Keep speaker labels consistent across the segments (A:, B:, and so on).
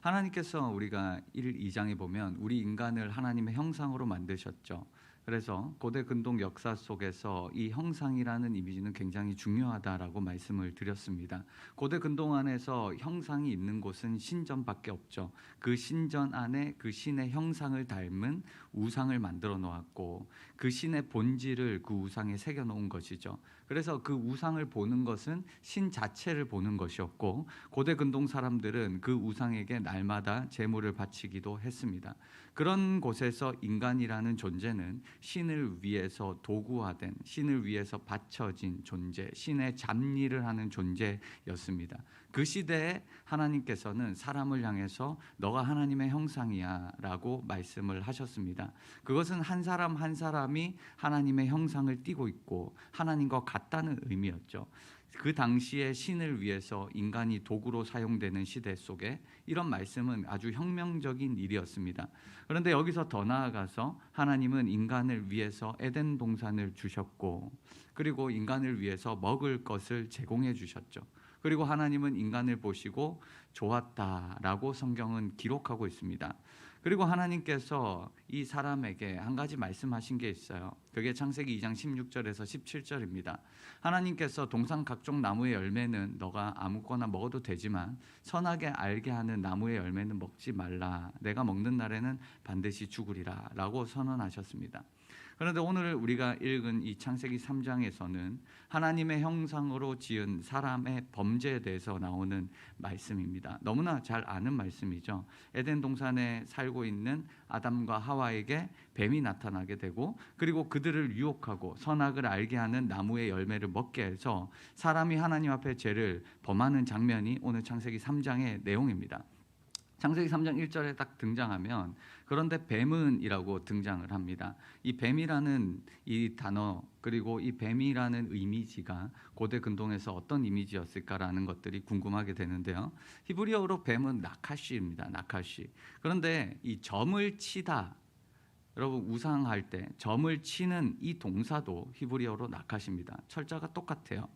A: 하나님께서 우리가 1, 2장에 보면 우리 인간을 하나님의 형상으로 만드셨죠. 그래서 고대 근동 역사 속에서 이 형상이라는 이미지는 굉장히 중요하다라고 말씀을 드렸습니다. 고대 근동 안에서 형상이 있는 곳은 신전밖에 없죠. 그 신전 안에 그 신의 형상을 닮은 우상을 만들어 놓았고 그 신의 본질을 그 우상에 새겨 놓은 것이죠. 그래서 그 우상을 보는 것은 신 자체를 보는 것이었고 고대 근동 사람들은 그 우상에게 날마다 제물을 바치기도 했습니다. 그런 곳에서 인간이라는 존재는 신을 위해서 도구화된, 신을 위해서 바쳐진 존재, 신의 잡일을 하는 존재였습니다. 그 시대에 하나님께서는 사람을 향해서 너가 하나님의 형상이야 라고 말씀을 하셨습니다. 그것은 한 사람 한 사람이 하나님의 형상을 띠고 있고 하나님과 같다는 의미였죠. 그 당시에 신을 위해서 인간이 도구로 사용되는 시대 속에 이런 말씀은 아주 혁명적인 일이었습니다. 그런데 여기서 더 나아가서 하나님은 인간을 위해서 에덴 동산을 주셨고 그리고 인간을 위해서 먹을 것을 제공해 주셨죠. 그리고 하나님은 인간을 보시고 좋았다라고 성경은 기록하고 있습니다. 그리고 하나님께서 이 사람에게 한 가지 말씀하신 게 있어요. 그게 창세기 2장 16절에서 17절입니다. 하나님께서 동산 각종 나무의 열매는 너가 아무거나 먹어도 되지만 선하게 알게 하는 나무의 열매는 먹지 말라. 내가 먹는 날에는 반드시 죽으리라 라고 선언하셨습니다. 그런데 오늘 우리가 읽은 이 창세기 3장에서는 하나님의 형상으로 지은 사람의 범죄에 대해서 나오는 말씀입니다. 너무나 잘 아는 말씀이죠. 에덴 동산에 살고 있는 아담과 하와에게 뱀이 나타나게 되고 그리고 그들을 유혹하고 선악을 알게 하는 나무의 열매를 먹게 해서 사람이 하나님 앞에 죄를 범하는 장면이 오늘 창세기 3장의 내용입니다. 창세기 3장 1절에 딱 등장하면 그런데 뱀은 이라고 등장을 합니다. 이 뱀이라는 이 단어 그리고 이 뱀이라는 이미지가 고대 근동에서 어떤 이미지였을까라는 것들이 궁금하게 되는데요. 히브리어로 뱀은 나카시입니다. 나카시. 그런데 이 점을 치다 여러분 우상할 때 점을 치는 이 동사도 히브리어로 나카시입니다. 철자가 똑같아요.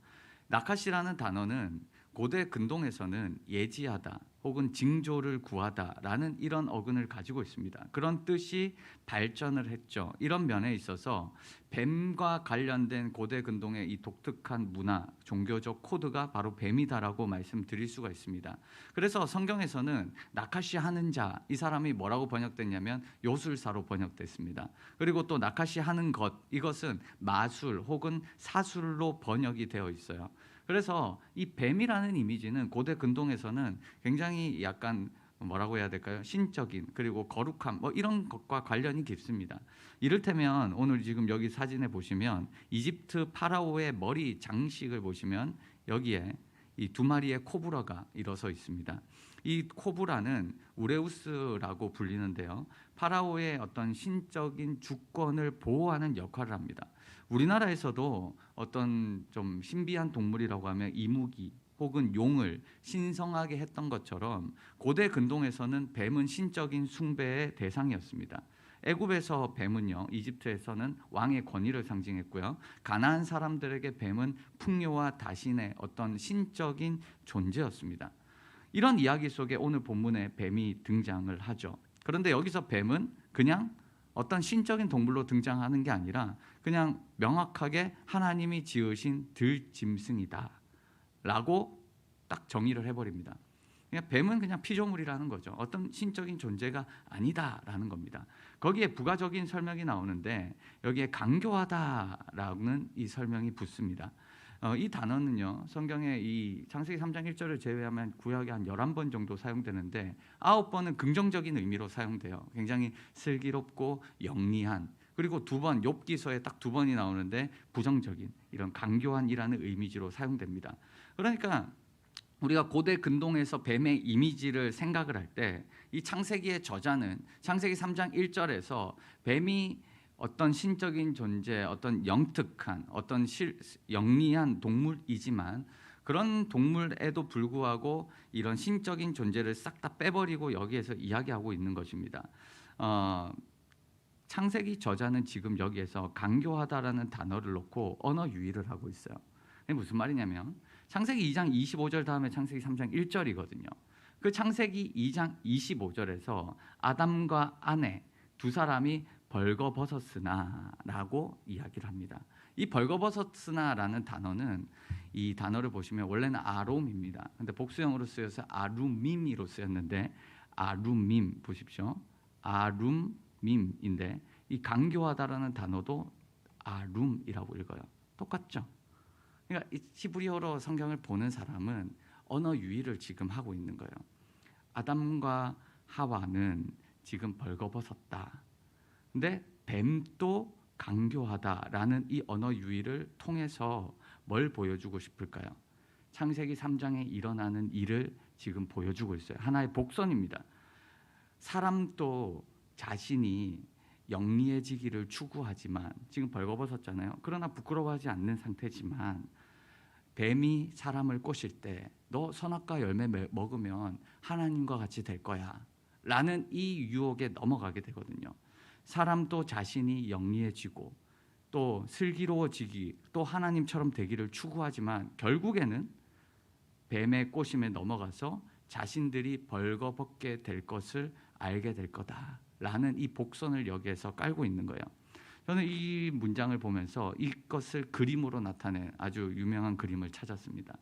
A: 나카시라는 단어는 고대 근동에서는 예지하다 혹은 징조를 구하다라는 이런 어근을 가지고 있습니다. 그런 뜻이 발전을 했죠. 이런 면에 있어서 뱀과 관련된 고대 근동의 이 독특한 문화, 종교적 코드가 바로 뱀이다라고 말씀드릴 수가 있습니다. 그래서 성경에서는 나카시 하는 자, 이 사람이 뭐라고 번역됐냐면 요술사로 번역됐습니다. 그리고 또 나카시 하는 것, 이것은 마술 혹은 사술로 번역이 되어 있어요. 그래서 이 뱀이라는 이미지는 고대 근동에서는 굉장히 약간 뭐라고 해야 될까요? 신적인 그리고 거룩함 이런 것과 관련이 깊습니다. 이를테면 오늘 지금 여기 사진에 보시면 이집트 파라오의 머리 장식을 보시면 여기에 이 두 마리의 코브라가 일어서 있습니다. 이 코브라는 우레우스라고 불리는데요. 파라오의 어떤 신적인 주권을 보호하는 역할을 합니다. 우리나라에서도 어떤 좀 신비한 동물이라고 하면 이무기 혹은 용을 신성하게 했던 것처럼 고대 근동에서는 뱀은 신적인 숭배의 대상이었습니다. 애굽에서 뱀은요, 이집트에서는 왕의 권위를 상징했고요. 가나안 사람들에게 뱀은 풍요와 다신의 어떤 신적인 존재였습니다. 이런 이야기 속에 오늘 본문에 뱀이 등장을 하죠. 그런데 여기서 뱀은 그냥 어떤 신적인 동물로 등장하는 게 아니라 그냥 명확하게 하나님이 지으신 들짐승이다 라고 딱 정의를 해버립니다. 그냥 뱀은 그냥 피조물이라는 거죠. 어떤 신적인 존재가 아니다라는 겁니다. 거기에 부가적인 설명이 나오는데 여기에 강교하다라는 이 설명이 붙습니다. 이 단어는요, 성경에 이 창세기 3장 1절을 제외하면 구약에 한 11번 정도 사용되는데 9번은 긍정적인 의미로 사용돼요. 굉장히 슬기롭고 영리한, 그리고 2번 욥기서에 딱 2번이 나오는데 부정적인 이런 강교한이라는 이미지로 사용됩니다. 그러니까 우리가 고대 근동에서 뱀의 이미지를 생각을 할 때 이 창세기의 저자는 창세기 3장 1절에서 뱀이 어떤 신적인 존재, 어떤 영특한, 어떤 영리한 동물이지만 그런 동물에도 불구하고 이런 신적인 존재를 싹 다 빼버리고 여기에서 이야기하고 있는 것입니다. 창세기 저자는 지금 여기에서 강교하다라는 단어를 놓고 언어 유희를 하고 있어요. 이게 무슨 말이냐면 창세기 2장 25절 다음에 창세기 3장 1절이거든요. 그 창세기 2장 25절에서 아담과 아내 두 사람이 벌거벗었으나라고 이야기를 합니다. 이 벌거벗었으나라는 단어는 이 단어를 보시면 원래는 아롬입니다. 근데 복수형으로 쓰여서 아룸밈이로 쓰였는데 아룸밈 보십시오. 아룸밈인데 이 강교하다라는 단어도 아룸이라고 읽어요. 똑같죠? 그러니까 이 히브리어로 성경을 보는 사람은 언어 유희를 지금 하고 있는 거예요. 아담과 하와는 지금 벌거벗었다. 근데 뱀도 강교하다라는 이 언어 유희를 통해서 뭘 보여주고 싶을까요? 창세기 3장에 일어나는 일을 지금 보여주고 있어요. 하나의 복선입니다. 사람도 자신이 영리해지기를 추구하지만 지금 벌거벗었잖아요. 그러나 부끄러워하지 않는 상태지만 뱀이 사람을 꼬실 때 너 선악과 열매 먹으면 하나님과 같이 될 거야 라는 이 유혹에 넘어가게 되거든요. 사람도 자신이 영리해지고 또 슬기로워지기 또 하나님처럼 되기를 추구하지만 결국에는 뱀의 꼬심에 넘어가서 자신들이 벌거벗게 될 것을 알게 될 거다라는 이 복선을 여기에서 깔고 있는 거예요. 저는 이 문장을 보면서 이것을 그림으로 나타낸 아주 유명한 그림을 찾았습니다.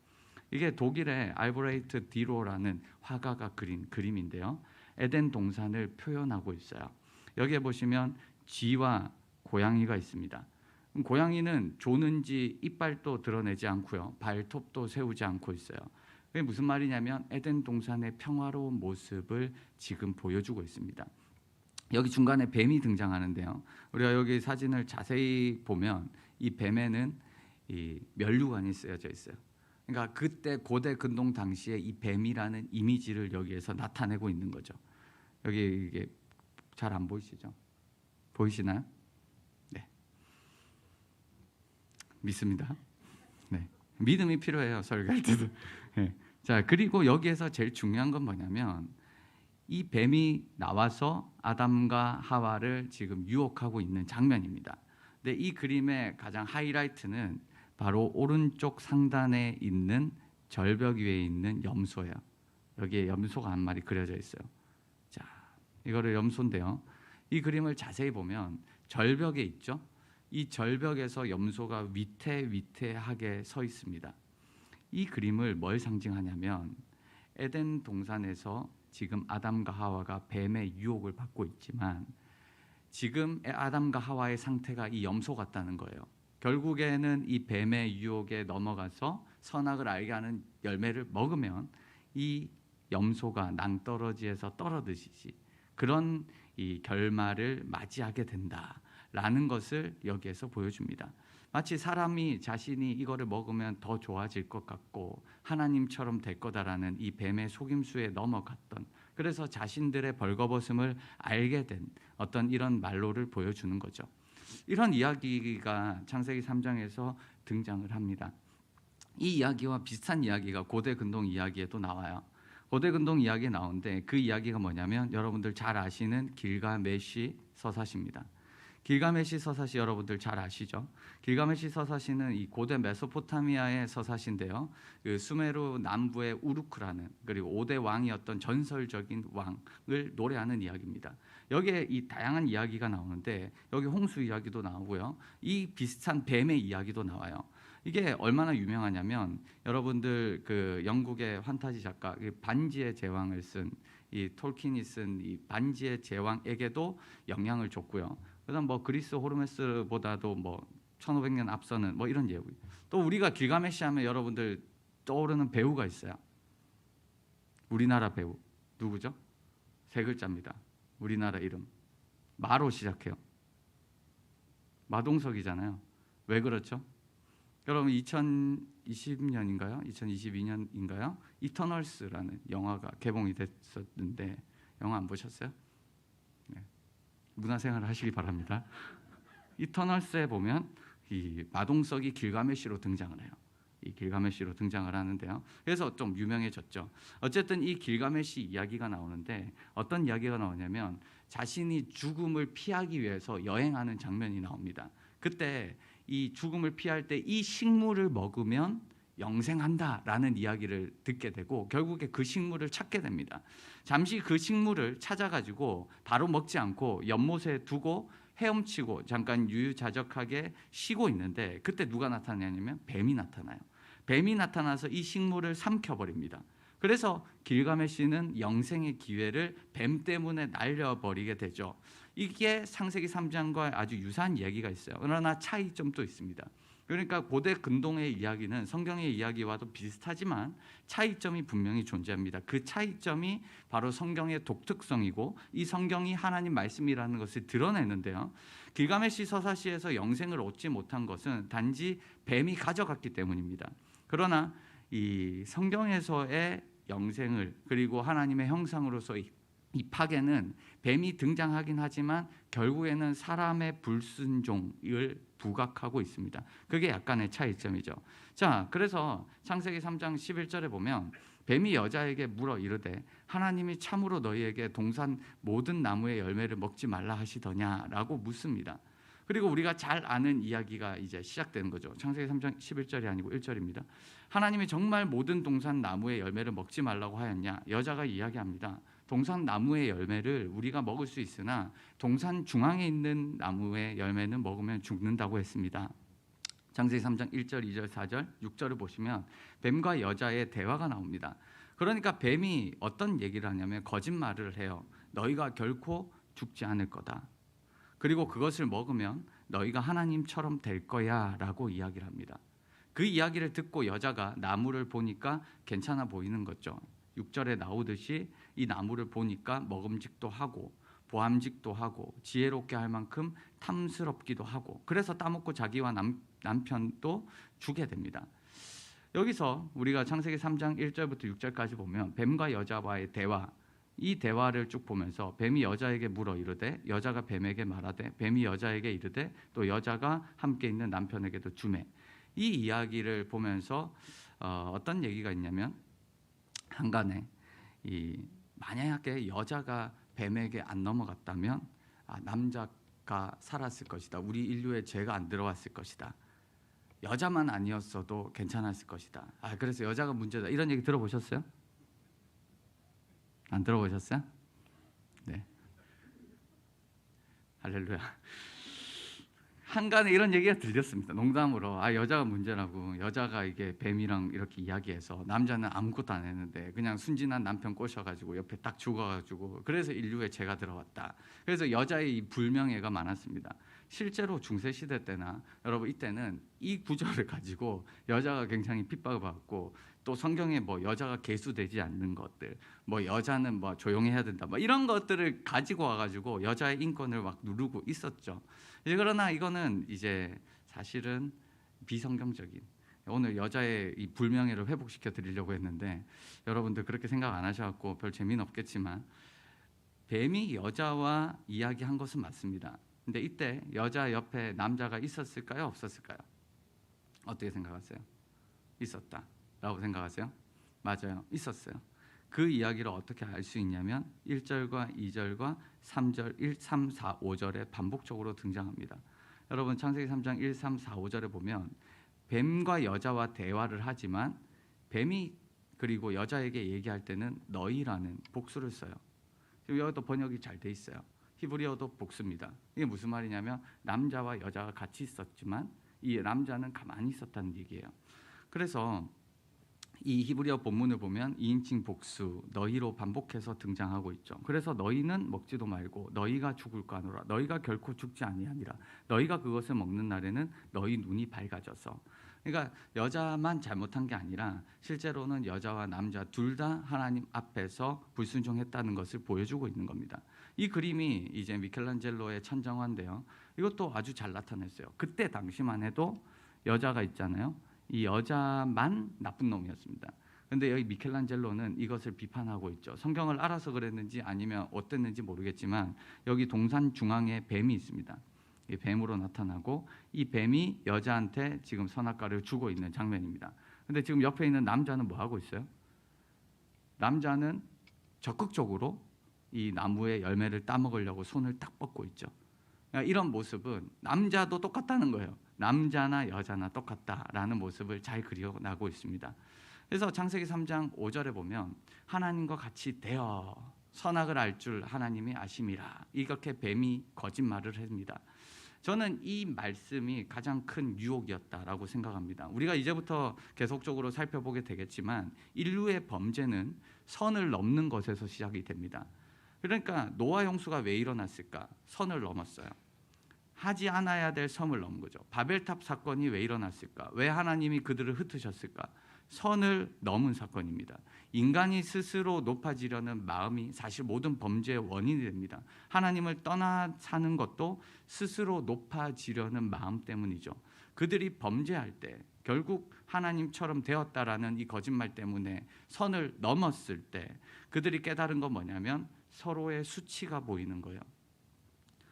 A: 이게 독일의 알브레이트 디로라는 화가가 그린 그림인데요. 에덴 동산을 표현하고 있어요. 여기에 보시면 쥐와 고양이가 있습니다. 고양이는 조는지 이빨도 드러내지 않고요. 발톱도 세우지 않고 있어요. 그게 무슨 말이냐면 에덴 동산의 평화로운 모습을 지금 보여주고 있습니다. 여기 중간에 뱀이 등장하는데요. 우리가 여기 사진을 자세히 보면 이 뱀에는 이 면류관이 쓰여져 있어요. 그러니까 그때 고대 근동 당시에 이 뱀이라는 이미지를 여기에서 나타내고 있는 거죠. 여기 이게 잘 안 보이시죠? 보이시나요? 네. 믿습니다. 네. 믿음이 필요해요. 설교할 때도. 네. 자, 그리고 여기에서 제일 중요한 건 뭐냐면 이 뱀이 나와서 아담과 하와를 지금 유혹하고 있는 장면입니다. 근데 이 그림의 가장 하이라이트는 바로 오른쪽 상단에 있는 절벽 위에 있는 염소예요. 여기에 염소가 한 마리 그려져 있어요. 자, 이거를 염소인데요. 이 그림을 자세히 보면 절벽에 있죠. 이 절벽에서 염소가 위태위태하게 서 있습니다. 이 그림을 뭘 상징하냐면 에덴 동산에서 지금 아담과 하와가 뱀의 유혹을 받고 있지만 지금 아담과 하와의 상태가 이 염소 같다는 거예요. 결국에는 이 뱀의 유혹에 넘어가서 선악을 알게 하는 열매를 먹으면 이 염소가 낭떠러지에서 떨어지듯이 그런 이 결말을 맞이하게 된다라는 것을 여기에서 보여줍니다. 마치 사람이 자신이 이거를 먹으면 더 좋아질 것 같고 하나님처럼 될 거다라는 이 뱀의 속임수에 넘어갔던, 그래서 자신들의 벌거벗음을 알게 된 어떤 이런 말로를 보여주는 거죠. 이런 이야기가 창세기 3장에서 등장을 합니다. 이 이야기와 비슷한 이야기가 고대 근동 이야기에도 나와요. 고대 근동 이야기에 나오는데 그 이야기가 뭐냐면 여러분들 잘 아시는 길가메시 서사시입니다. 길가메시 서사시 여러분들 잘 아시죠? 길가메시 서사시는 이 고대 메소포타미아의 서사시인데요. 그 수메르 남부의 우루크라는, 그리고 5대 왕이었던 전설적인 왕을 노래하는 이야기입니다. 여기에 이 다양한 이야기가 나오는데 여기 홍수 이야기도 나오고요. 이 비슷한 뱀의 이야기도 나와요. 이게 얼마나 유명하냐면 여러분들 그 영국의 판타지 작가 반지의 제왕을 쓴 이 톨킨이 쓴 이 반지의 제왕에게도 영향을 줬고요. 그다음 뭐 그리스 호르메스보다도 뭐 1500년 앞서는 뭐 이런 예고. 또 우리가 길가메시 하면 여러분들 떠오르는 배우가 있어요. 우리나라 배우 누구죠? 세 글자입니다. 우리나라 이름 마로 시작해요. 마동석이잖아요. 왜 그렇죠? 여러분 2020년인가요? 2022년인가요? 이터널스라는 영화가 개봉이 됐었는데 영화 안 보셨어요? 네. 문화생활을 하시기 바랍니다. 이터널스에 보면 이 마동석이 길가메시로 등장을 해요. 이 길가메시로 등장을 하는데요. 그래서 좀 유명해졌죠. 어쨌든 이 길가메시 이야기가 나오는데 어떤 이야기가 나오냐면 자신이 죽음을 피하기 위해서 여행하는 장면이 나옵니다. 그때 이 죽음을 피할 때 이 식물을 먹으면 영생한다라는 이야기를 듣게 되고 결국에 그 식물을 찾게 됩니다. 잠시 그 식물을 찾아가지고 바로 먹지 않고 연못에 두고 헤엄치고 잠깐 유유자적하게 쉬고 있는데 그때 누가 나타나냐면 뱀이 나타나요. 뱀이 나타나서 이 식물을 삼켜버립니다. 그래서 길가메시는 영생의 기회를 뱀 때문에 날려버리게 되죠. 이게 창세기 3장과 아주 유사한 이야기가 있어요. 그러나 차이점도 있습니다. 그러니까 고대 근동의 이야기는 성경의 이야기와도 비슷하지만 차이점이 분명히 존재합니다. 그 차이점이 바로 성경의 독특성이고 이 성경이 하나님 말씀이라는 것을 드러내는데요. 길가메시 서사시에서 영생을 얻지 못한 것은 단지 뱀이 가져갔기 때문입니다. 그러나 이 성경에서의 영생을 그리고 하나님의 형상으로서 이 파괴는 뱀이 등장하긴 하지만 결국에는 사람의 불순종을 부각하고 있습니다. 그게 약간의 차이점이죠. 자, 그래서 창세기 3장 11절에 보면 뱀이 여자에게 물어 이르되 하나님이 참으로 너희에게 동산 모든 나무의 열매를 먹지 말라 하시더냐라고 묻습니다. 그리고 우리가 잘 아는 이야기가 이제 시작되는 거죠. 창세기 3장 11절이 아니고 1절입니다. 하나님이 정말 모든 동산 나무의 열매를 먹지 말라고 하였냐? 여자가 이야기합니다. 동산 나무의 열매를 우리가 먹을 수 있으나 동산 중앙에 있는 나무의 열매는 먹으면 죽는다고 했습니다. 창세기 3장 1절, 2절, 4절, 6절을 보시면 뱀과 여자의 대화가 나옵니다. 그러니까 뱀이 어떤 얘기를 하냐면 거짓말을 해요. 너희가 결코 죽지 않을 거다. 그리고 그것을 먹으면 너희가 하나님처럼 될 거야 라고 이야기를 합니다. 그 이야기를 듣고 여자가 나무를 보니까 괜찮아 보이는 거죠. 6절에 나오듯이 이 나무를 보니까 먹음직도 하고 보암직도 하고 지혜롭게 할 만큼 탐스럽기도 하고 그래서 따먹고 자기와 남편도 주게 됩니다. 여기서 우리가 창세기 3장 1절부터 6절까지 보면 뱀과 여자와의 대화, 이 대화를 쭉 보면서 뱀이 여자에게 물어 이르되 여자가 뱀에게 말하되 뱀이 여자에게 이르되 또 여자가 함께 있는 남편에게도 주매. 이 이야기를 보면서 어떤 얘기가 있냐면 한간에 만약에 여자가 뱀에게 안 넘어갔다면 남자가 살았을 것이다. 우리 인류에 죄가 안 들어왔을 것이다. 여자만 아니었어도 괜찮았을 것이다. 그래서 여자가 문제다. 이런 얘기 들어보셨어요? 안 들어보셨어요? 네. 할렐루야. 한간에 이런 얘기가 들렸습니다. 농담으로 여자가 문제라고. 여자가 이게 뱀이랑 이렇게 이야기해서 남자는 아무것도 안 했는데 그냥 순진한 남편 꼬셔가지고 옆에 딱 죽어가지고 그래서 인류에 죄가 들어왔다. 그래서 여자의 이 불명예가 많았습니다. 실제로 중세시대 때나 여러분 이때는 이 구절을 가지고 여자가 굉장히 핍박을 받고 또 성경에 뭐 여자가 계수되지 않는 것들, 뭐 여자는 뭐 조용해야 된다, 뭐 이런 것들을 가지고 와가지고 여자의 인권을 막 누르고 있었죠. 그러나 이거는 이제 사실은 비성경적인 오늘 여자의 이 불명예를 회복시켜 드리려고 했는데 여러분들 그렇게 생각 안 하셔갖고 별 재미는 없겠지만 뱀이 여자와 이야기한 것은 맞습니다. 근데 이때 여자 옆에 남자가 있었을까요? 없었을까요? 어떻게 생각하세요? 있었다라고 생각하세요? 맞아요. 있었어요. 그 이야기를 어떻게 알 수 있냐면 1절과 2절과 3절, 1, 3, 4, 5절에 반복적으로 등장합니다. 여러분 창세기 3장 1, 3, 4, 5절에 보면 뱀과 여자와 대화를 하지만 뱀이 그리고 여자에게 얘기할 때는 너희라는 복수를 써요. 여기도 번역이 잘 돼 있어요. 히브리어도 복수입니다. 이게 무슨 말이냐면 남자와 여자가 같이 있었지만 이 남자는 가만히 있었다는 얘기예요. 그래서 이 히브리어 본문을 보면 2인칭 복수 너희로 반복해서 등장하고 있죠. 그래서 너희는 먹지도 말고 너희가 죽을까 하노라. 너희가 결코 죽지 아니하니라. 너희가 그것을 먹는 날에는 너희 눈이 밝아져서. 그러니까 여자만 잘못한 게 아니라 실제로는 여자와 남자 둘 다 하나님 앞에서 불순종했다는 것을 보여주고 있는 겁니다. 이 그림이 이제 미켈란젤로의 천정화인데요. 이것도 아주 잘 나타냈어요. 그때 당시만 해도 여자가 있잖아요. 이 여자만 나쁜 놈이었습니다. 그런데 여기 미켈란젤로는 이것을 비판하고 있죠. 성경을 알아서 그랬는지 아니면 어땠는지 모르겠지만 여기 동산 중앙에 뱀이 있습니다. 이 뱀으로 나타나고 이 뱀이 여자한테 지금 선악과를 주고 있는 장면입니다. 근데 지금 옆에 있는 남자는 뭐 하고 있어요? 남자는 적극적으로 이 나무의 열매를 따먹으려고 손을 딱 뻗고 있죠. 이런 모습은 남자도 똑같다는 거예요. 남자나 여자나 똑같다라는 모습을 잘 그려나고 있습니다. 그래서 창세기 3장 5절에 보면 하나님과 같이 되어 선악을 알 줄 하나님이 아심이라, 이렇게 뱀이 거짓말을 합니다. 저는 이 말씀이 가장 큰 유혹이었다라고 생각합니다. 우리가 이제부터 계속적으로 살펴보게 되겠지만 인류의 범죄는 선을 넘는 것에서 시작이 됩니다. 그러니까 노아 홍수가 왜 일어났을까? 선을 넘었어요. 하지 않아야 될 선을 넘은 거죠. 바벨탑 사건이 왜 일어났을까? 왜 하나님이 그들을 흩으셨을까? 선을 넘은 사건입니다. 인간이 스스로 높아지려는 마음이 사실 모든 범죄의 원인이 됩니다. 하나님을 떠나 사는 것도 스스로 높아지려는 마음 때문이죠. 그들이 범죄할 때 결국 하나님처럼 되었다라는 이 거짓말 때문에 선을 넘었을 때 그들이 깨달은 건 뭐냐면 서로의 수치가 보이는 거예요.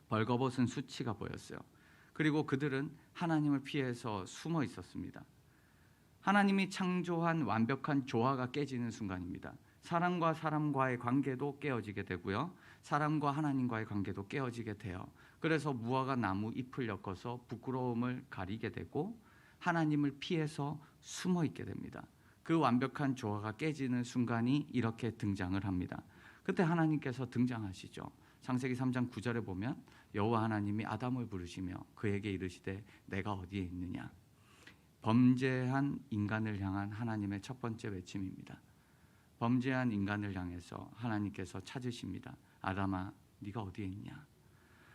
A: 벌거벗은 수치가 보였어요. 그리고 그들은 하나님을 피해서 숨어 있었습니다. 하나님이 창조한 완벽한 조화가 깨지는 순간입니다. 사람과 사람과의 관계도 깨어지게 되고요. 사람과 하나님과의 관계도 깨어지게 돼요. 그래서 무화과 나무 잎을 엮어서 부끄러움을 가리게 되고 하나님을 피해서 숨어 있게 됩니다. 그 완벽한 조화가 깨지는 순간이 이렇게 등장을 합니다. 그때 하나님께서 등장하시죠. 창세기 3장 9절에 보면 여호와 하나님이 아담을 부르시며 그에게 이르시되 내가 어디에 있느냐. 범죄한 인간을 향한 하나님의 첫 번째 외침입니다. 범죄한 인간을 향해서 하나님께서 찾으십니다. 아담아, 네가 어디에 있냐?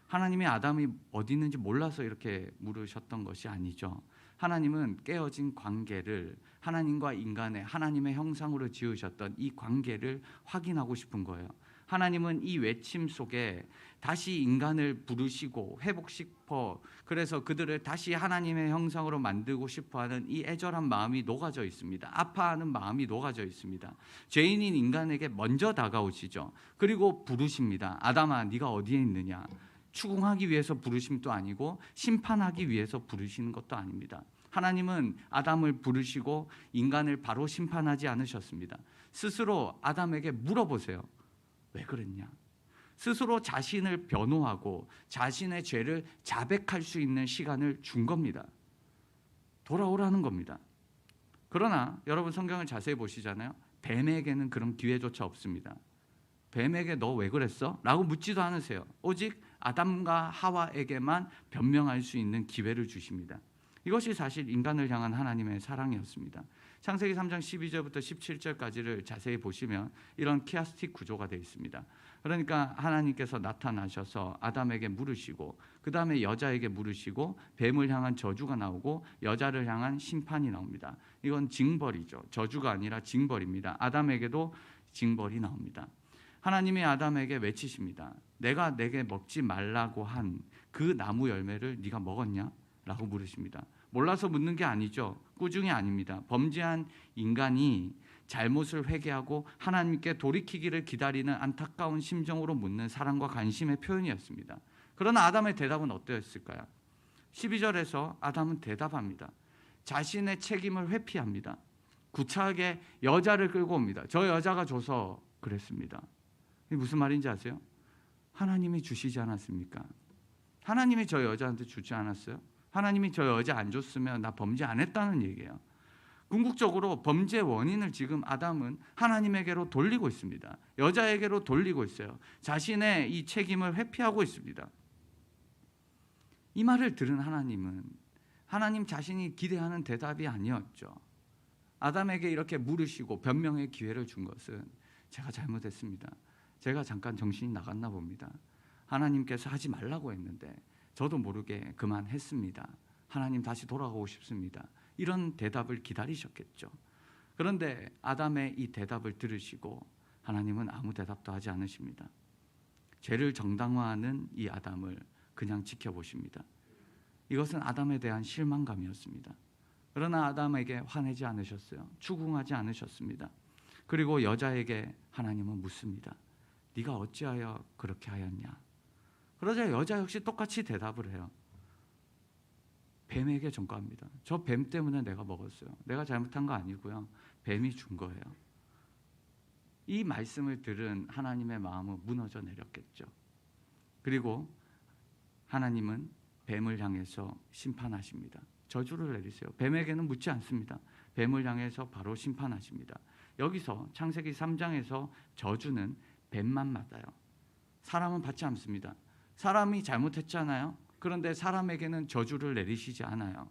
A: 하나님이 아담이 어디 있는지 몰라서 이렇게 물으셨던 것이 아니죠. 하나님은 깨어진 관계를, 하나님과 인간의 하나님의 형상으로 지으셨던 이 관계를 확인하고 싶은 거예요. 하나님은 이 외침 속에 다시 인간을 부르시고 회복시켜, 그래서 그들을 다시 하나님의 형상으로 만들고 싶어하는 이 애절한 마음이 녹아져 있습니다. 아파하는 마음이 녹아져 있습니다. 죄인인 인간에게 먼저 다가오시죠. 그리고 부르십니다. 아담아, 네가 어디에 있느냐? 추궁하기 위해서 부르심도 아니고 심판하기 위해서 부르시는 것도 아닙니다. 하나님은 아담을 부르시고 인간을 바로 심판하지 않으셨습니다. 스스로 아담에게 물어보세요. 왜 그랬냐? 스스로 자신을 변호하고 자신의 죄를 자백할 수 있는 시간을 준 겁니다. 돌아오라는 겁니다. 그러나 여러분 성경을 자세히 보시잖아요. 뱀에게는 그런 기회조차 없습니다. 뱀에게 너 왜 그랬어? 라고 묻지도 않으세요. 오직 아담과 하와에게만 변명할 수 있는 기회를 주십니다. 이것이 사실 인간을 향한 하나님의 사랑이었습니다. 창세기 3장 12절부터 17절까지를 자세히 보시면 이런 키아스틱 구조가 되어 있습니다. 그러니까 하나님께서 나타나셔서 아담에게 물으시고 그 다음에 여자에게 물으시고 뱀을 향한 저주가 나오고 여자를 향한 심판이 나옵니다. 이건 징벌이죠. 저주가 아니라 징벌입니다. 아담에게도 징벌이 나옵니다. 하나님이 아담에게 외치십니다. 내가 내게 먹지 말라고 한 그 나무 열매를 네가 먹었냐? 라고 물으십니다. 몰라서 묻는 게 아니죠. 꾸중이 아닙니다. 범죄한 인간이 잘못을 회개하고 하나님께 돌이키기를 기다리는 안타까운 심정으로 묻는 사랑과 관심의 표현이었습니다. 그러나 아담의 대답은 어떠했을까요? 12절에서 아담은 대답합니다. 자신의 책임을 회피합니다. 구차하게 여자를 끌고 옵니다. 저 여자가 줘서 그랬습니다. 이게 무슨 말인지 아세요? 하나님이 주시지 않았습니까? 하나님이 저 여자한테 주지 않았어요? 하나님이 저 여자 안 줬으면 나 범죄 안 했다는 얘기예요. 궁극적으로 범죄 원인을 지금 아담은 하나님에게로 돌리고 있습니다. 여자에게로 돌리고 있어요. 자신의 이 책임을 회피하고 있습니다. 이 말을 들은 하나님은 하나님 자신이 기대하는 대답이 아니었죠. 아담에게 이렇게 물으시고 변명의 기회를 준 것은 제가 잘못했습니다. 제가 잠깐 정신이 나갔나 봅니다. 하나님께서 하지 말라고 했는데 저도 모르게 그만했습니다. 하나님 다시 돌아가고 싶습니다. 이런 대답을 기다리셨겠죠. 그런데 아담의 이 대답을 들으시고 하나님은 아무 대답도 하지 않으십니다. 죄를 정당화하는 이 아담을 그냥 지켜보십니다. 이것은 아담에 대한 실망감이었습니다. 그러나 아담에게 화내지 않으셨어요. 추궁하지 않으셨습니다. 그리고 여자에게 하나님은 묻습니다. 네가 어찌하여 그렇게 하였냐? 그러자 여자 역시 똑같이 대답을 해요. 뱀에게 전가합니다. 저 뱀 때문에 내가 먹었어요. 내가 잘못한 거 아니고요. 뱀이 준 거예요. 이 말씀을 들은 하나님의 마음은 무너져 내렸겠죠. 그리고 하나님은 뱀을 향해서 심판하십니다. 저주를 내리세요. 뱀에게는 묻지 않습니다. 뱀을 향해서 바로 심판하십니다. 여기서 창세기 3장에서 저주는 뱀만 받아요. 사람은 받지 않습니다. 사람이 잘못했잖아요. 그런데 사람에게는 저주를 내리시지 않아요.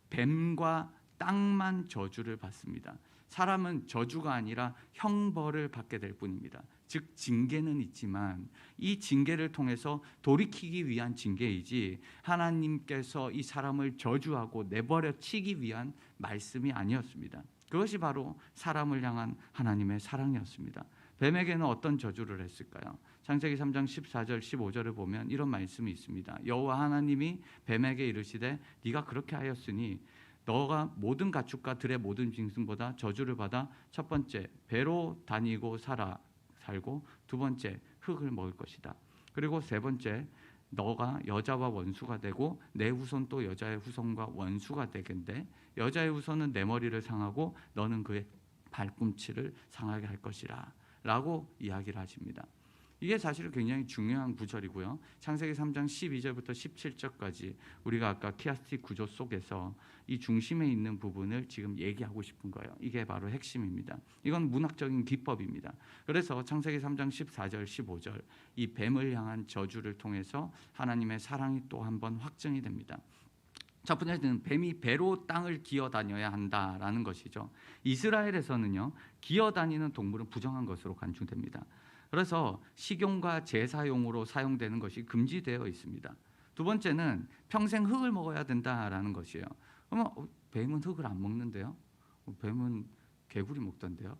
A: 뱀과 땅만 저주를 받습니다. 사람은 저주가 아니라 형벌을 받게 될 뿐입니다. 즉 징계는 있지만 이 징계를 통해서 돌이키기 위한 징계이지 하나님께서 이 사람을 저주하고 내버려 치기 위한 말씀이 아니었습니다. 그것이 바로 사람을 향한 하나님의 사랑이었습니다. 뱀에게는 어떤 저주를 했을까요? 창세기 3장 14절 15절을 보면 이런 말씀이 있습니다. 여호와 하나님이 뱀에게 이르시되 네가 그렇게 하였으니 너가 모든 가축과 들의 모든 짐승보다 저주를 받아 첫 번째 배로 다니고 살고 두 번째 흙을 먹을 것이다. 그리고 세 번째 너가 여자와 원수가 되고 내 후손 또 여자의 후손과 원수가 되겠는데 여자의 후손은 내 머리를 상하고 너는 그의 발꿈치를 상하게 할 것이라 라고 이야기를 하십니다. 이게 사실 굉장히 중요한 구절이고요. 창세기 3장 12절부터 17절까지 우리가 아까 키아스틱 구조 속에서 이 중심에 있는 부분을 지금 얘기하고 싶은 거예요. 이게 바로 핵심입니다. 이건 문학적인 기법입니다. 그래서 창세기 3장 14절 15절 이 뱀을 향한 저주를 통해서 하나님의 사랑이 또 한 번 확증이 됩니다. 첫 번째는 뱀이 배로 땅을 기어다녀야 한다라는 것이죠. 이스라엘에서는요, 기어다니는 동물은 부정한 것으로 간주됩니다. 그래서 식용과 제사용으로 사용되는 것이 금지되어 있습니다. 두 번째는 평생 흙을 먹어야 된다라는 것이에요. 그러면 뱀은 흙을 안 먹는데요? 뱀은 개구리 먹던데요?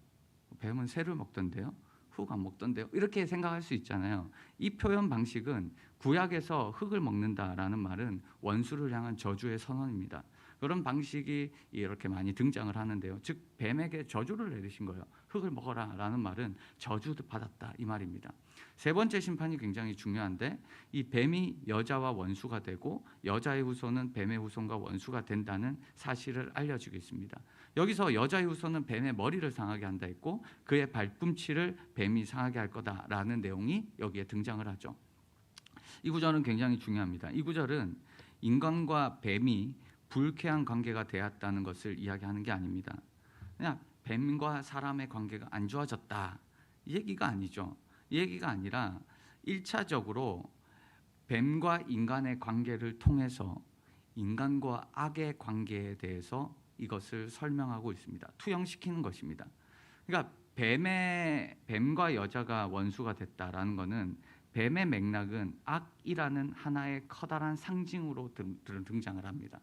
A: 뱀은 새를 먹던데요? 흙 안 먹던데요? 이렇게 생각할 수 있잖아요. 이 표현 방식은 구약에서 흙을 먹는다라는 말은 원수를 향한 저주의 선언입니다. 그런 방식이 이렇게 많이 등장을 하는데요. 즉 뱀에게 저주를 내리신 거예요. 흙을 먹어라라는 말은 저주도 받았다 이 말입니다. 세 번째 심판이 굉장히 중요한데 이 뱀이 여자와 원수가 되고 여자의 후손은 뱀의 후손과 원수가 된다는 사실을 알려주고 있습니다. 여기서 여자의 후손은 뱀의 머리를 상하게 한다 했고 그의 발꿈치를 뱀이 상하게 할 거다라는 내용이 여기에 등장을 하죠. 이 구절은 굉장히 중요합니다. 이 구절은 인간과 뱀이 불쾌한 관계가 되었다는 것을 이야기하는 게 아닙니다. 그냥 뱀과 사람의 관계가 안 좋아졌다 이 얘기가 아니죠. 이 얘기가 아니라 1차적으로 뱀과 인간의 관계를 통해서 인간과 악의 관계에 대해서 이것을 설명하고 있습니다. 투영시키는 것입니다. 그러니까 뱀과 여자가 원수가 됐다라는 것은 뱀의 맥락은 악이라는 하나의 커다란 상징으로 등장을 합니다.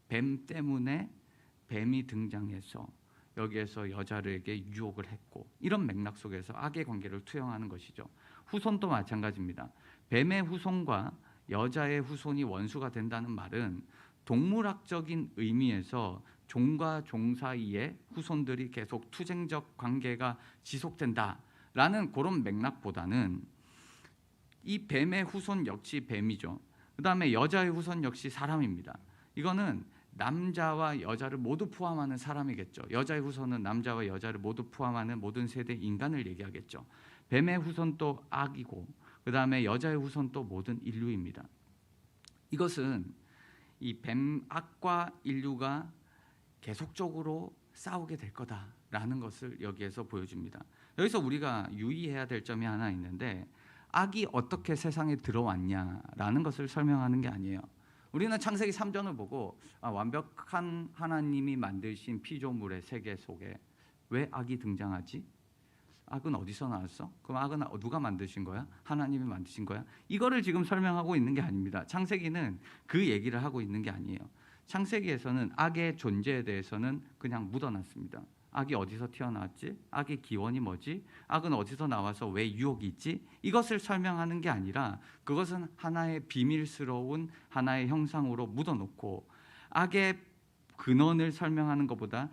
A: 뱀 때문에 뱀이 등장해서 여기에서 여자에게 유혹을 했고 이런 맥락 속에서 악의 관계를 투영하는 것이죠. 후손도 마찬가지입니다. 뱀의 후손과 여자의 후손이 원수가 된다는 말은 동물학적인 의미에서 종과 종 사이에 후손들이 계속 투쟁적 관계가 지속된다라는 그런 맥락보다는 이 뱀의 후손 역시 뱀이죠. 그 다음에 여자의 후손 역시 사람입니다. 이거는 남자와 여자를 모두 포함하는 사람이겠죠. 여자의 후손은 남자와 여자를 모두 포함하는 모든 세대 인간을 얘기하겠죠. 뱀의 후손도 악이고 그 다음에 여자의 후손도 모든 인류입니다. 이것은 이 뱀 악과 인류가 계속적으로 싸우게 될 거다라는 것을 여기에서 보여줍니다. 여기서 우리가 유의해야 될 점이 하나 있는데 악이 어떻게 세상에 들어왔냐라는 것을 설명하는 게 아니에요. 우리는 창세기 3장을 보고 완벽한 하나님이 만드신 피조물의 세계 속에 왜 악이 등장하지? 악은 어디서 나왔어? 그럼 악은 누가 만드신 거야? 하나님이 만드신 거야? 이거를 지금 설명하고 있는 게 아닙니다. 창세기는 그 얘기를 하고 있는 게 아니에요. 창세기에서는 악의 존재에 대해서는 그냥 묻어놨습니다. 악이 어디서 튀어나왔지? 악의 기원이 뭐지? 악은 어디서 나와서 왜 유혹이 있지? 이것을 설명하는 게 아니라 그것은 하나의 비밀스러운 하나의 형상으로 묻어놓고 악의 근원을 설명하는 것보다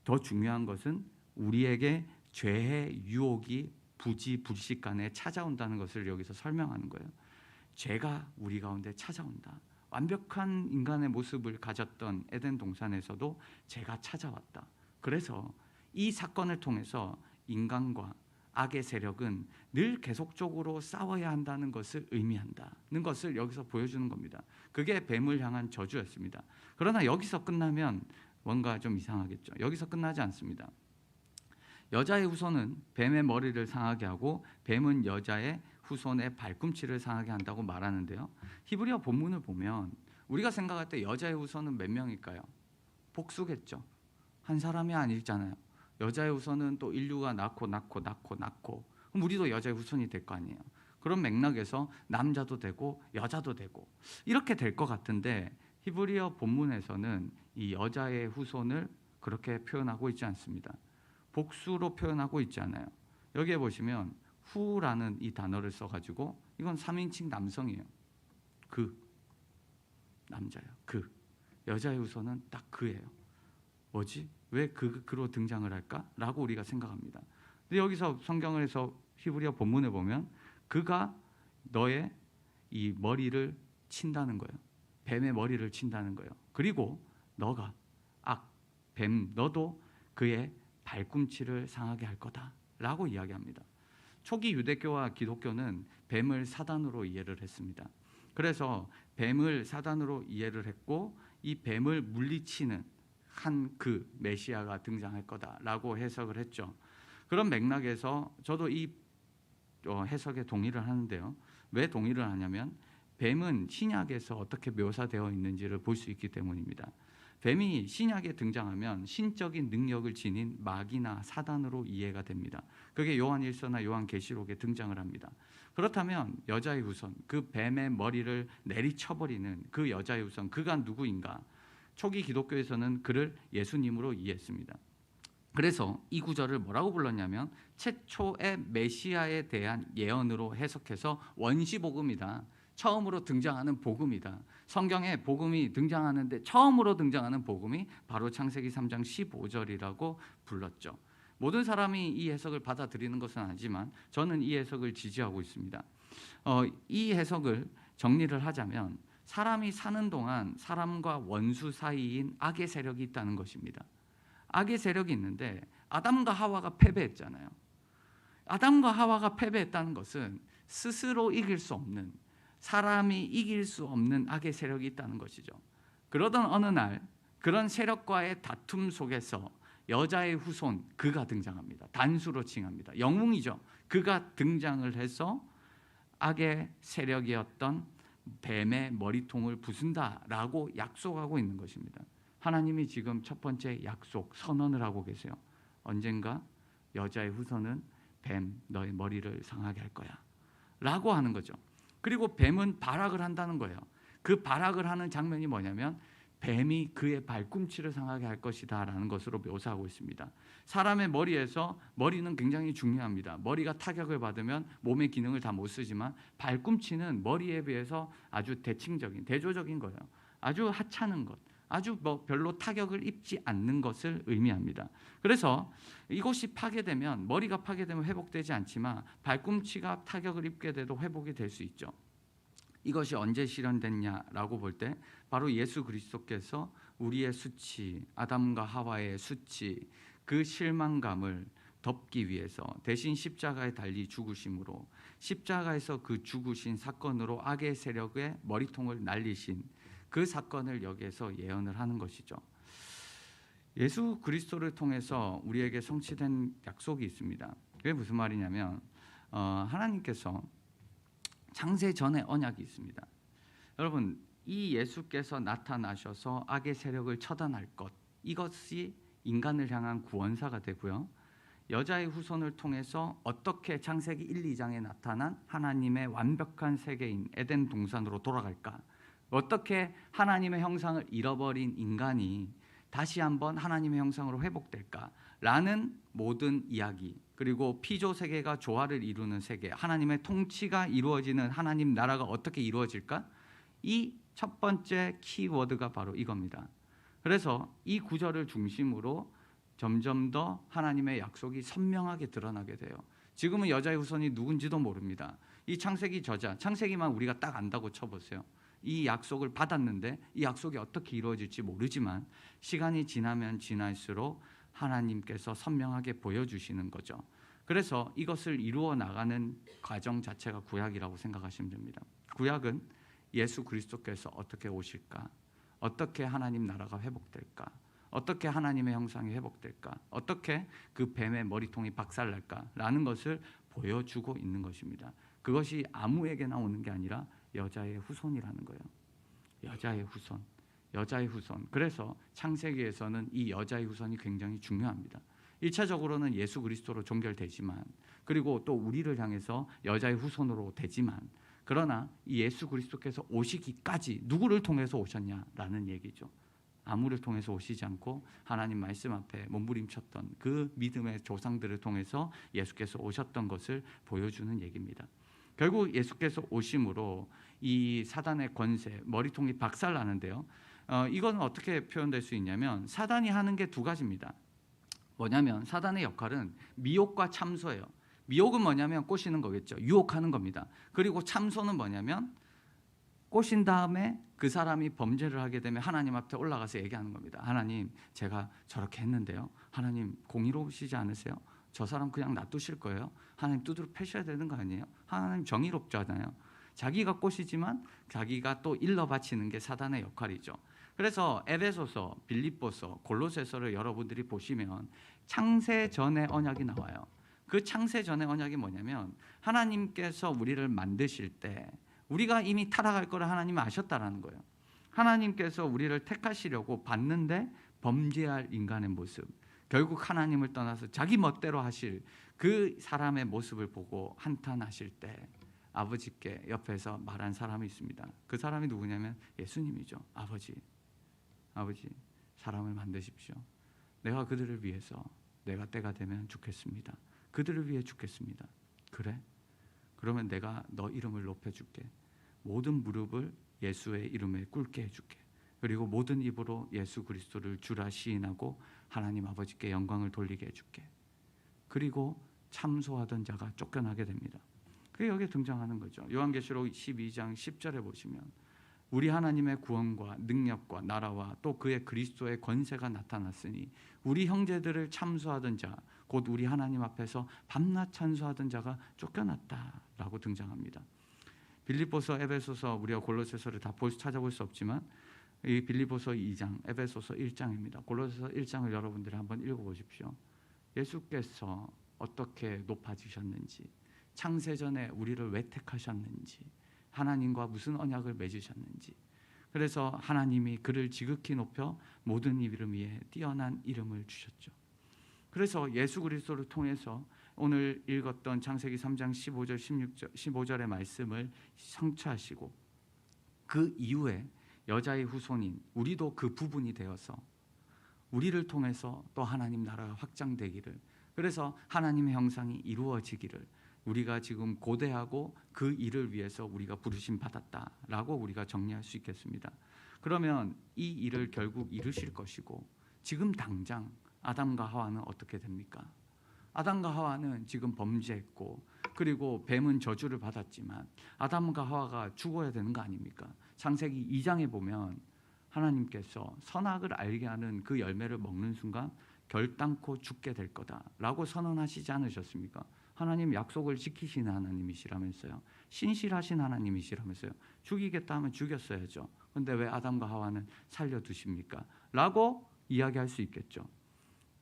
A: 더 중요한 것은 우리에게 죄의 유혹이 부지불식간에 찾아온다는 것을 여기서 설명하는 거예요. 죄가 우리 가운데 찾아온다. 완벽한 인간의 모습을 가졌던 에덴 동산에서도 죄가 찾아왔다. 그래서 이 사건을 통해서 인간과 악의 세력은 늘 계속적으로 싸워야 한다는 것을 의미한다는 것을 여기서 보여주는 겁니다. 그게 뱀을 향한 저주였습니다. 그러나 여기서 끝나면 뭔가 좀 이상하겠죠. 여기서 끝나지 않습니다. 여자의 후손은 뱀의 머리를 상하게 하고 뱀은 여자의 후손의 발꿈치를 상하게 한다고 말하는데요. 히브리어 본문을 보면 우리가 생각할 때 여자의 후손은 몇 명일까요? 복수겠죠. 한 사람이 아니잖아요. 여자의 후손은 또 인류가 낳고 그럼 우리도 여자의 후손이 될 거 아니에요. 그런 맥락에서 남자도 되고 여자도 되고 이렇게 될 것 같은데 히브리어 본문에서는 이 여자의 후손을 그렇게 표현하고 있지 않습니다. 복수로 표현하고 있지 않아요. 여기에 보시면 후라는 이 단어를 써가지고 이건 3인칭 남성이에요. 그 남자예요. 그 여자의 후손은 딱 그예요. 뭐지? 왜 그로 등장을 할까? 라고 우리가 생각합니다. 근데 여기서 성경에서 히브리어 본문에 보면 그가 너의 이 머리를 친다는 거예요. 뱀의 머리를 친다는 거예요. 그리고 너가 뱀 너도 그의 발꿈치를 상하게 할 거다라고 이야기합니다. 초기 유대교와 기독교는 뱀을 사단으로 이해를 했습니다. 그래서 뱀을 사단으로 이해를 했고 이 뱀을 물리치는 한 그 메시아가 등장할 거다라고 해석을 했죠. 그런 맥락에서 저도 이 해석에 동의를 하는데요. 왜 동의를 하냐면 뱀은 신약에서 어떻게 묘사되어 있는지를 볼 수 있기 때문입니다. 뱀이 신약에 등장하면 신적인 능력을 지닌 마귀나 사단으로 이해가 됩니다. 그게 요한일서나 요한계시록에 등장을 합니다. 그렇다면 여자의 후손, 그 뱀의 머리를 내리쳐버리는 그 여자의 후손, 그가 누구인가? 초기 기독교에서는 그를 예수님으로 이해했습니다. 그래서 이 구절을 뭐라고 불렀냐면 최초의 메시아에 대한 예언으로 해석해서 원시복음이다. 처음으로 등장하는 복음이다. 성경에 복음이 등장하는데 처음으로 등장하는 복음이 바로 창세기 3장 15절이라고 불렀죠. 모든 사람이 이 해석을 받아들이는 것은 아니지만 저는 이 해석을 지지하고 있습니다. 이 해석을 정리를 하자면 사람이 사는 동안 사람과 원수 사이인 악의 세력이 있다는 것입니다. 악의 세력이 있는데 아담과 하와가 패배했잖아요. 아담과 하와가 패배했다는 것은 스스로 이길 수 없는, 사람이 이길 수 없는 악의 세력이 있다는 것이죠. 그러던 어느 날 그런 세력과의 다툼 속에서 여자의 후손 그가 등장합니다. 단수로 칭합니다. 영웅이죠. 그가 등장을 해서 악의 세력이었던 뱀의 머리통을 부순다라고 약속하고 있는 것입니다. 하나님이 지금 첫 번째 약속, 선언을 하고 계세요. 언젠가 여자의 후손은 뱀 너의 머리를 상하게 할 거야 라고 하는 거죠. 그리고 뱀은 발악을 한다는 거예요. 그 발악을 하는 장면이 뭐냐면 뱀이 그의 발꿈치를 상하게 할 것이다 라는 것으로 묘사하고 있습니다. 사람의 머리에서 머리는 굉장히 중요합니다. 머리가 타격을 받으면 몸의 기능을 다 못 쓰지만 발꿈치는 머리에 비해서 아주 대조적인 거예요. 아주 하찮은 것, 아주 별로 타격을 입지 않는 것을 의미합니다. 그래서 이것이 파괴되면 머리가 파괴되면 회복되지 않지만 발꿈치가 타격을 입게 돼도 회복이 될 수 있죠. 이것이 언제 실현됐냐라고 볼 때 바로 예수 그리스도께서 우리의 수치, 아담과 하와의 수치, 그 실망감을 덮기 위해서 대신 십자가에 달리 죽으심으로 십자가에서 그 죽으신 사건으로 악의 세력의 머리통을 날리신 그 사건을 여기에서 예언을 하는 것이죠. 예수 그리스도를 통해서 우리에게 성취된 약속이 있습니다. 그게 무슨 말이냐면 하나님께서 창세 전에 언약이 있습니다. 여러분, 이 예수께서 나타나셔서 악의 세력을 처단할 것, 이것이 인간을 향한 구원사가 되고요. 여자의 후손을 통해서 어떻게 창세기 1, 2장에 나타난 하나님의 완벽한 세계인 에덴 동산으로 돌아갈까? 어떻게 하나님의 형상을 잃어버린 인간이 다시 한번 하나님의 형상으로 회복될까? 라는 모든 이야기, 그리고 피조 세계가 조화를 이루는 세계, 하나님의 통치가 이루어지는 하나님 나라가 어떻게 이루어질까? 이 첫 번째 키워드가 바로 이겁니다. 그래서 이 구절을 중심으로 점점 더 하나님의 약속이 선명하게 드러나게 돼요. 지금은 여자의 후손이 누군지도 모릅니다. 이 창세기 저자, 창세기만 우리가 딱 안다고 쳐보세요. 이 약속을 받았는데 이 약속이 어떻게 이루어질지 모르지만 시간이 지나면 지날수록 하나님께서 선명하게 보여주시는 거죠. 그래서 이것을 이루어 나가는 과정 자체가 구약이라고 생각하시면 됩니다. 구약은 예수 그리스도께서 어떻게 오실까? 어떻게 하나님 나라가 회복될까? 어떻게 하나님의 형상이 회복될까? 어떻게 그 뱀의 머리통이 박살날까? 라는 것을 보여주고 있는 것입니다. 그것이 아무에게나 오는 게 아니라 여자의 후손이라는 거예요. 여자의 후손, 여자의 후손. 그래서 창세기에서는 이 여자의 후손이 굉장히 중요합니다. 1차적으로는 예수 그리스도로 종결되지만, 그리고 또 우리를 향해서 여자의 후손으로 되지만, 그러나 이 예수 그리스도께서 오시기까지 누구를 통해서 오셨냐라는 얘기죠. 아무를 통해서 오시지 않고 하나님 말씀 앞에 몸부림쳤던 그 믿음의 조상들을 통해서 예수께서 오셨던 것을 보여주는 얘기입니다. 결국 예수께서 오심으로 이 사단의 권세, 머리통이 박살나는데요. 이건 어떻게 표현될 수 있냐면, 사단이 하는 게 두 가지입니다. 뭐냐면 사단의 역할은 미혹과 참소예요. 미혹은 뭐냐면 꼬시는 거겠죠. 유혹하는 겁니다. 그리고 참소는 뭐냐면 꼬신 다음에 그 사람이 범죄를 하게 되면 하나님 앞에 올라가서 얘기하는 겁니다. 하나님, 제가 저렇게 했는데요. 하나님 공의로우시지 않으세요? 저 사람 그냥 놔두실 거예요? 하나님 두드러 패셔야 되는 거 아니에요? 하나님 정의롭잖아요. 자기가 꼬시지만 자기가 또 일러 바치는 게 사단의 역할이죠. 그래서 에베소서, 빌립보서, 골로새서를 여러분들이 보시면 창세 전의 언약이 나와요. 그 창세 전의 언약이 뭐냐면, 하나님께서 우리를 만드실 때 우리가 이미 타락할 거를 하나님은 아셨다라는 거예요. 하나님께서 우리를 택하시려고 봤는데 범죄할 인간의 모습, 결국 하나님을 떠나서 자기 멋대로 하실 그 사람의 모습을 보고 한탄하실 때 아버지께 옆에서 말한 사람이 있습니다. 그 사람이 누구냐면 예수님이죠. 아버지, 사람을 만드십시오. 내가 그들을 위해서 내가 때가 되면 죽겠습니다. 그들을 위해 죽겠습니다. 그래? 그러면 내가 너 이름을 높여줄게. 모든 무릎을 예수의 이름에 꿇게 해줄게. 그리고 모든 입으로 예수 그리스도를 주라 시인하고 하나님 아버지께 영광을 돌리게 해줄게. 그리고 참소하던 자가 쫓겨나게 됩니다. 그게 여기에 등장하는 거죠. 요한계시록 12장 10절에 보시면 우리 하나님의 구원과 능력과 나라와 또 그의 그리스도의 권세가 나타났으니 우리 형제들을 참소하던 자, 곧 우리 하나님 앞에서 밤낮 찬송하던 자가 쫓겨났다라고 등장합니다. 빌립보서, 에베소서, 우리가 골로새서를 다 찾아볼 수 없지만 이 빌립보서 2장, 에베소서 1장입니다. 골로새서 1장을 여러분들이 한번 읽어보십시오. 예수께서 어떻게 높아지셨는지, 창세전에 우리를 왜 택하셨는지, 하나님과 무슨 언약을 맺으셨는지, 그래서 하나님이 그를 지극히 높여 모든 이름 위에 뛰어난 이름을 주셨죠. 그래서 예수 그리스도를 통해서 오늘 읽었던 창세기 3장 15절 15절의 말씀을 성취하시고, 그 이후에 여자의 후손인 우리도 그 부분이 되어서 우리를 통해서 또 하나님 나라가 확장되기를, 그래서 하나님의 형상이 이루어지기를 우리가 지금 고대하고 그 일을 위해서 우리가 부르심 받았다라고 우리가 정리할 수 있겠습니다. 그러면 이 일을 결국 이루실 것이고, 지금 당장 아담과 하와는 어떻게 됩니까? 아담과 하와는 지금 범죄했고, 그리고 뱀은 저주를 받았지만 아담과 하와가 죽어야 되는 거 아닙니까? 창세기 2장에 보면 하나님께서 선악을 알게 하는 그 열매를 먹는 순간 결단코 죽게 될 거다라고 선언하시지 않으셨습니까? 하나님 약속을 지키시는 하나님이시라면서요. 신실하신 하나님이시라면서요. 죽이겠다 하면 죽였어야죠. 그런데 왜 아담과 하와는 살려두십니까? 라고 이야기할 수 있겠죠.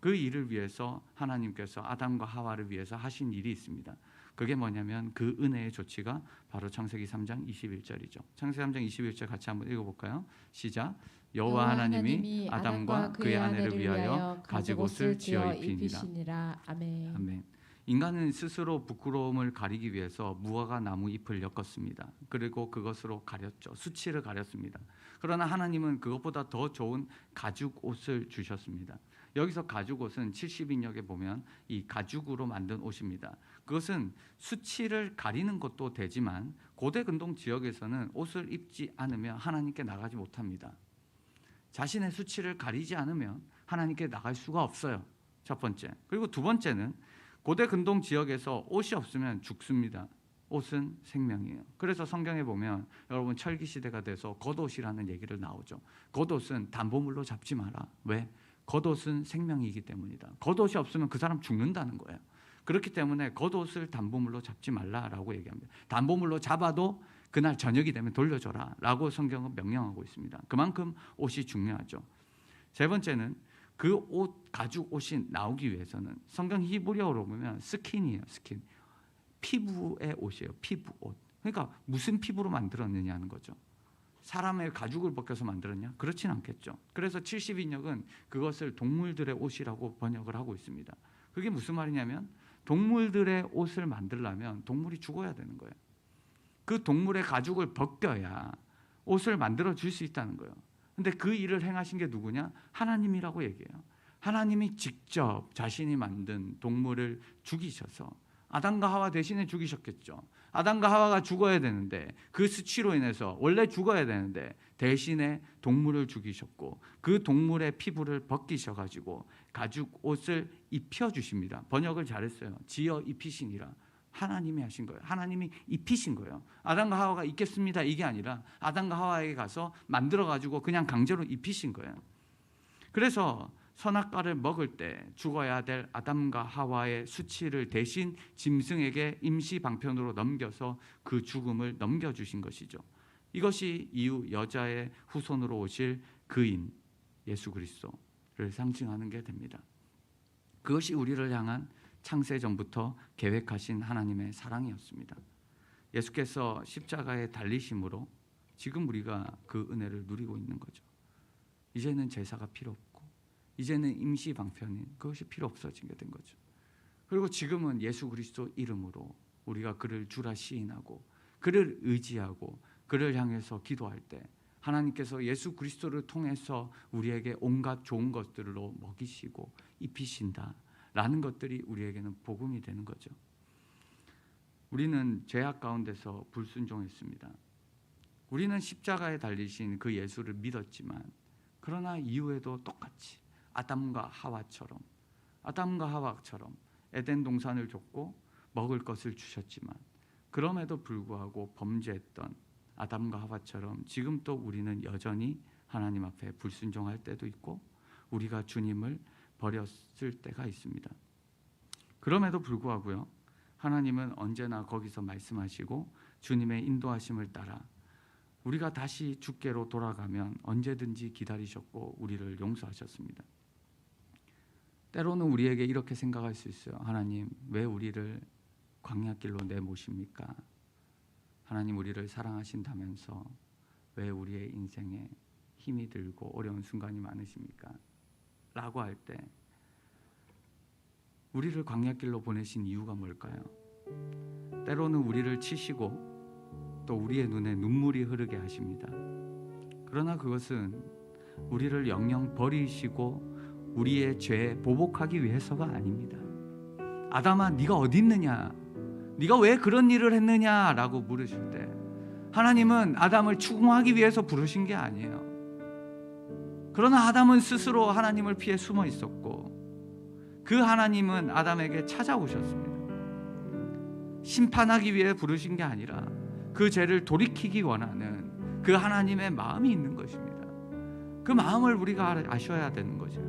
A: 그 일을 위해서 하나님께서 아담과 하와를 위해서 하신 일이 있습니다. 그게 뭐냐면 그 은혜의 조치가 바로 창세기 3장 21절이죠. 창세기 3장 21절 같이 한번 읽어볼까요? 시작. 여호와 하나님이 아담과 그의 아내를 위하여 가죽 옷을 지어 입히시니라.
B: 아멘.
A: 아멘. 인간은 스스로 부끄러움을 가리기 위해서 무화과 나무 잎을 엮었습니다. 그리고 그것으로 가렸죠. 수치를 가렸습니다. 그러나 하나님은 그것보다 더 좋은 가죽 옷을 주셨습니다. 여기서 가죽 옷은 70인역에 보면 이 가죽으로 만든 옷입니다. 그것은 수치를 가리는 것도 되지만 고대 근동 지역에서는 옷을 입지 않으면 하나님께 나가지 못합니다. 자신의 수치를 가리지 않으면 하나님께 나갈 수가 없어요. 첫 번째. 그리고 두 번째는 고대 근동 지역에서 옷이 없으면 죽습니다. 옷은 생명이에요. 그래서 성경에 보면 여러분 철기 시대가 돼서 겉옷이라는 얘기를 나오죠. 겉옷은 담보물로 잡지 마라. 왜? 겉옷은 생명이기 때문이다. 겉옷이 없으면 그 사람 죽는다는 거예요. 그렇기 때문에 겉옷을 담보물로 잡지 말라라고 얘기합니다. 담보물로 잡아도 그날 저녁이 되면 돌려줘라 라고 성경은 명령하고 있습니다. 그만큼 옷이 중요하죠. 세 번째는 그 옷, 가죽 옷이 나오기 위해서는 성경 히브리어로 보면 스킨이에요. 스킨. 피부의 옷이에요. 피부 옷. 그러니까 무슨 피부로 만들었느냐는 거죠. 사람의 가죽을 벗겨서 만들었냐? 그렇진 않겠죠. 그래서 70인역은 그것을 동물들의 옷이라고 번역을 하고 있습니다. 그게 무슨 말이냐면 동물들의 옷을 만들려면 동물이 죽어야 되는 거예요. 그 동물의 가죽을 벗겨야 옷을 만들어 줄 수 있다는 거예요. 근데 그 일을 행하신 게 누구냐? 하나님이라고 얘기해요. 하나님이 직접 자신이 만든 동물을 죽이셔서 아담과 하와 대신에 죽이셨겠죠. 아담과 하와가 죽어야 되는데 그 수치로 인해서 원래 죽어야 되는데 대신에 동물을 죽이셨고 그 동물의 피부를 벗기셔가지고 가죽 옷을 입혀주십니다. 번역을 잘했어요. 지어 입히시니라. 하나님이 하신 거예요. 하나님이 입히신 거예요. 아담과 하와가 입겠습니다 이게 아니라 아담과 하와에게 가서 만들어가지고 그냥 강제로 입히신 거예요. 그래서 선악과를 먹을 때 죽어야 될 아담과 하와의 수치를 대신 짐승에게 임시 방편으로 넘겨서 그 죽음을 넘겨주신 것이죠. 이것이 이후 여자의 후손으로 오실 그인 예수 그리스도를 상징하는 게 됩니다. 그것이 우리를 향한 창세 전부터 계획하신 하나님의 사랑이었습니다. 예수께서 십자가에 달리심으로 지금 우리가 그 은혜를 누리고 있는 거죠. 이제는 제사가 필요 없고 이제는 임시 방편인 그것이 필요 없어지게 된 거죠. 그리고 지금은 예수 그리스도 이름으로 우리가 그를 주라 시인하고 그를 의지하고 그를 향해서 기도할 때 하나님께서 예수 그리스도를 통해서 우리에게 온갖 좋은 것들로 먹이시고 입히신다라는 것들이 우리에게는 복음이 되는 거죠. 우리는 죄악 가운데서 불순종했습니다. 우리는 십자가에 달리신 그 예수를 믿었지만 그러나 이후에도 똑같이 아담과 하와처럼 에덴 동산을 줬고 먹을 것을 주셨지만 그럼에도 불구하고 범죄했던 아담과 하와처럼 지금 또 우리는 여전히 하나님 앞에 불순종할 때도 있고 우리가 주님을 버렸을 때가 있습니다. 그럼에도 불구하고요, 하나님은 언제나 거기서 말씀하시고 주님의 인도하심을 따라 우리가 다시 주께로 돌아가면 언제든지 기다리셨고 우리를 용서하셨습니다. 때로는 우리에게 이렇게 생각할 수 있어요. 하나님, 왜 우리를 광야길로 내모십니까? 하나님, 우리를 사랑하신다면서 왜 우리의 인생에 힘이 들고 어려운 순간이 많으십니까? 라고 할 때 우리를 광야길로 보내신 이유가 뭘까요? 때로는 우리를 치시고 또 우리의 눈에 눈물이 흐르게 하십니다. 그러나 그것은 우리를 영영 버리시고 우리의 죄 보복하기 위해서가 아닙니다. 아담아, 네가 어디 있느냐? 네가 왜 그런 일을 했느냐라고 물으실 때 하나님은 아담을 추궁하기 위해서 부르신 게 아니에요. 그러나 아담은 스스로 하나님을 피해 숨어 있었고 그 하나님은 아담에게 찾아오셨습니다. 심판하기 위해 부르신 게 아니라 그 죄를 돌이키기 원하는 그 하나님의 마음이 있는 것입니다. 그 마음을 우리가 아셔야 되는 거죠.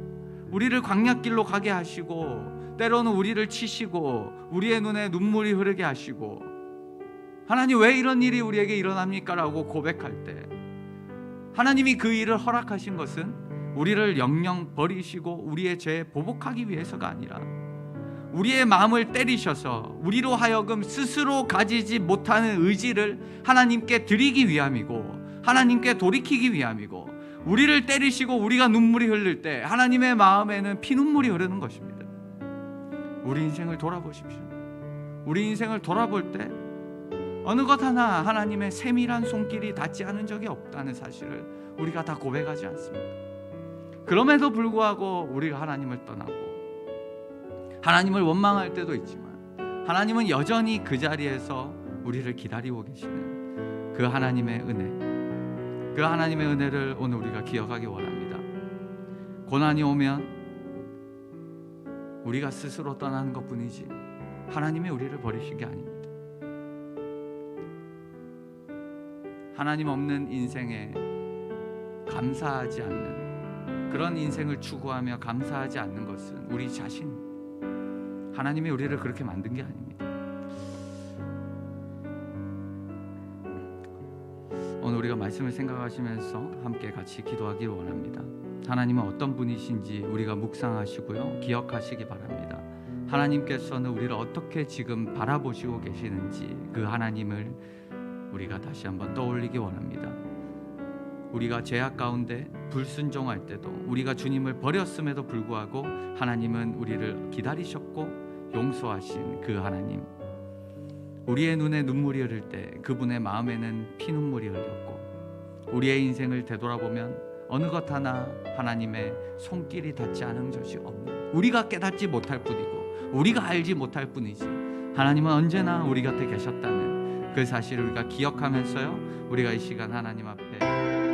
A: 우리를 광야길로 가게 하시고 때로는 우리를 치시고 우리의 눈에 눈물이 흐르게 하시고 하나님, 왜 이런 일이 우리에게 일어납니까? 라고 고백할 때 하나님이 그 일을 허락하신 것은 우리를 영영 버리시고 우리의 죄에 보복하기 위해서가 아니라 우리의 마음을 때리셔서 우리로 하여금 스스로 가지지 못하는 의지를 하나님께 드리기 위함이고 하나님께 돌이키기 위함이고 우리를 때리시고 우리가 눈물이 흐를 때 하나님의 마음에는 피눈물이 흐르는 것입니다. 우리 인생을 돌아보십시오. 우리 인생을 돌아볼 때 어느 것 하나 하나님의 세밀한 손길이 닿지 않은 적이 없다는 사실을 우리가 다 고백하지 않습니까? 그럼에도 불구하고 우리가 하나님을 떠나고 하나님을 원망할 때도 있지만 하나님은 여전히 그 자리에서 우리를 기다리고 계시는 그 하나님의 은혜, 그 하나님의 은혜를 오늘 우리가 기억하기 원합니다. 고난이 오면 우리가 스스로 떠나는 것뿐이지 하나님이 우리를 버리신 게 아닙니다. 하나님 없는 인생에 감사하지 않는 그런 인생을 추구하며 감사하지 않는 것은 우리 자신, 하나님이 우리를 그렇게 만든 게 아닙니다. 오늘 우리가 말씀을 생각하시면서 함께 같이 기도하길 원합니다. 하나님은 어떤 분이신지 우리가 묵상하시고요, 기억하시기 바랍니다. 하나님께서는 우리를 어떻게 지금 바라보시고 계시는지 그 하나님을 우리가 다시 한번 떠올리기 원합니다. 우리가 죄악 가운데 불순종할 때도, 우리가 주님을 버렸음에도 불구하고 하나님은 우리를 기다리셨고 용서하신 그 하나님, 우리의 눈에 눈물이 흐를 때 그분의 마음에는 피눈물이 흘렸고, 우리의 인생을 되돌아보면 어느 것 하나 하나님의 손길이 닿지 않은 것이 없는, 우리가 깨닫지 못할 뿐이고 우리가 알지 못할 뿐이지 하나님은 언제나 우리 곁에 계셨다는 그 사실을 우리가 기억하면서요, 우리가 이 시간 하나님 앞에